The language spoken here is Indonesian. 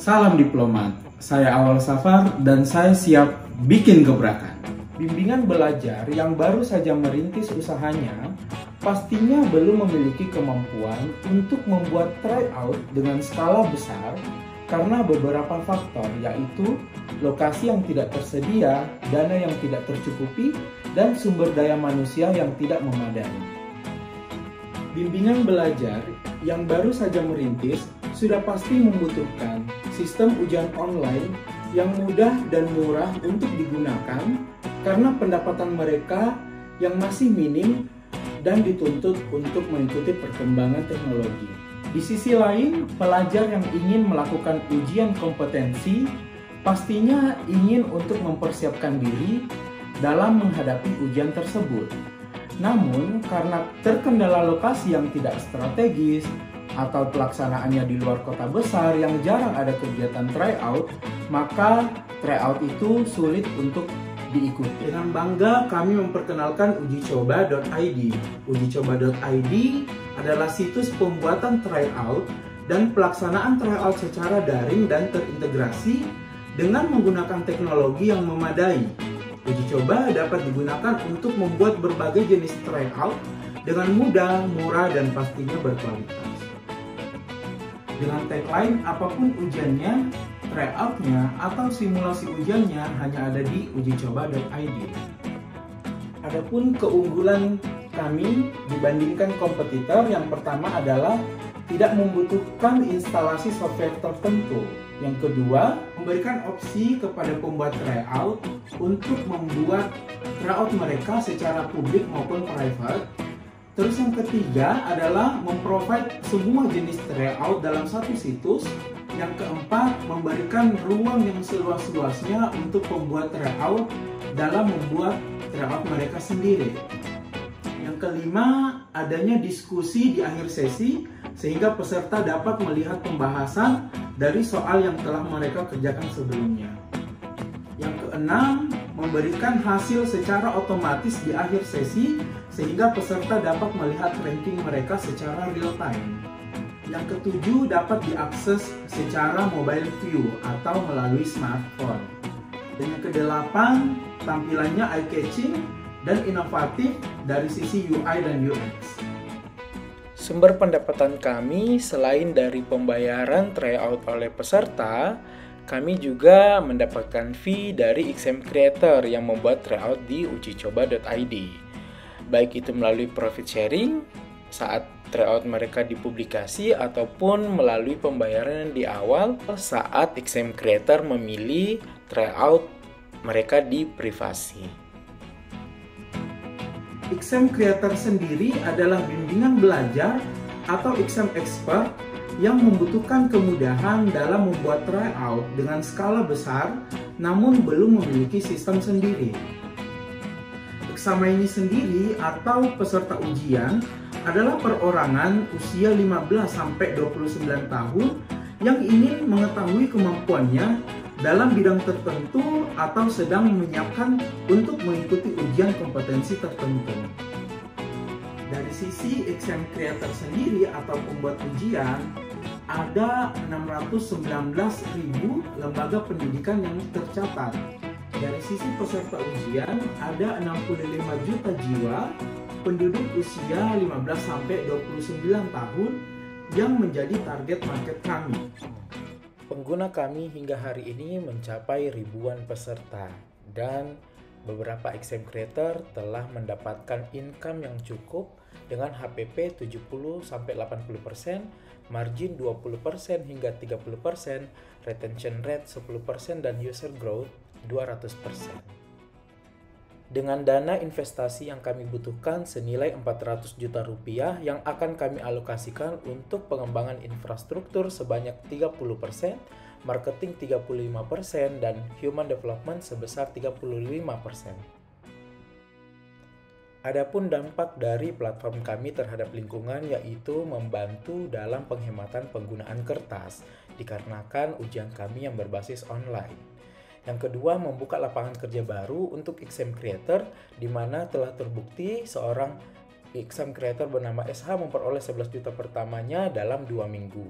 Salam diplomat, saya Awal Safar dan saya siap bikin gebrakan. Bimbingan belajar yang baru saja merintis usahanya pastinya belum memiliki kemampuan untuk membuat tryout dengan skala besar karena beberapa faktor, yaitu lokasi yang tidak tersedia, dana yang tidak tercukupi, dan sumber daya manusia yang tidak memadai. Bimbingan belajar yang baru saja merintis sudah pasti membutuhkan sistem ujian online yang mudah dan murah untuk digunakan karena pendapatan mereka yang masih minim dan dituntut untuk mengikuti perkembangan teknologi. Di sisi lain, pelajar yang ingin melakukan ujian kompetensi pastinya ingin untuk mempersiapkan diri dalam menghadapi ujian tersebut. Namun, karena terkendala lokasi yang tidak strategis atau pelaksanaannya di luar kota besar yang jarang ada kegiatan tryout, maka tryout itu sulit untuk diikuti. Dengan bangga kami memperkenalkan ujicoba.id. Ujicoba.id adalah situs pembuatan tryout dan pelaksanaan tryout secara daring dan terintegrasi dengan menggunakan teknologi yang memadai. Uji coba dapat digunakan untuk membuat berbagai jenis tryout dengan mudah, murah, dan pastinya berkualitas. Dengan tagline apapun ujiannya, tryoutnya atau simulasi ujiannya hanya ada di ujicoba.id. Adapun keunggulan kami dibandingkan kompetitor, yang pertama adalah tidak membutuhkan instalasi software tertentu. Yang kedua, memberikan opsi kepada pembuat tryout untuk membuat tryout mereka secara publik maupun private. Terus yang ketiga adalah memprovide semua jenis tryout dalam satu situs. Yang keempat, memberikan ruang yang seluas-luasnya untuk pembuat tryout dalam membuat tryout mereka sendiri. Yang kelima, adanya diskusi di akhir sesi sehingga peserta dapat melihat pembahasan dari soal yang telah mereka kerjakan sebelumnya. Yang keenam, memberikan hasil secara otomatis di akhir sesi sehingga peserta dapat melihat ranking mereka secara real time. Yang ketujuh, dapat diakses secara mobile view atau melalui smartphone. Dan yang kedelapan, tampilannya eye-catching dan inovatif dari sisi UI dan UX. Sumber pendapatan kami selain dari pembayaran tryout oleh peserta, kami juga mendapatkan fee dari XM Creator yang membuat tryout di ujicoba.id. Baik itu melalui profit sharing saat tryout mereka dipublikasi ataupun melalui pembayaran di awal saat XM Creator memilih tryout mereka di privasi. XM Creator sendiri adalah bimbingan belajar atau XM Expert yang membutuhkan kemudahan dalam membuat tryout dengan skala besar namun belum memiliki sistem sendiri. Examine sendiri atau peserta ujian adalah perorangan usia 15-29 tahun yang ingin mengetahui kemampuannya dalam bidang tertentu atau sedang menyiapkan untuk mengikuti ujian kompetensi tertentu. Dari sisi XM Creator sendiri atau pembuat ujian, ada 619.000 lembaga pendidikan yang tercatat. Dari sisi peserta ujian, ada 65 juta jiwa penduduk usia 15-29 tahun yang menjadi target market kami. Pengguna kami hingga hari ini mencapai ribuan peserta dan beberapa XM Creator telah mendapatkan income yang cukup dengan HPP 70-80%, margin 20% hingga 30%, retention rate 10% dan user growth 200%. Dengan dana investasi yang kami butuhkan senilai 400 juta rupiah yang akan kami alokasikan untuk pengembangan infrastruktur sebanyak 30%, marketing 35%, dan human development sebesar 35%. Adapun dampak dari platform kami terhadap lingkungan yaitu membantu dalam penghematan penggunaan kertas dikarenakan ujian kami yang berbasis online. Yang kedua, membuka lapangan kerja baru untuk XM Creator, di mana telah terbukti seorang XM Creator bernama SH memperoleh 11 juta pertamanya dalam 2 minggu.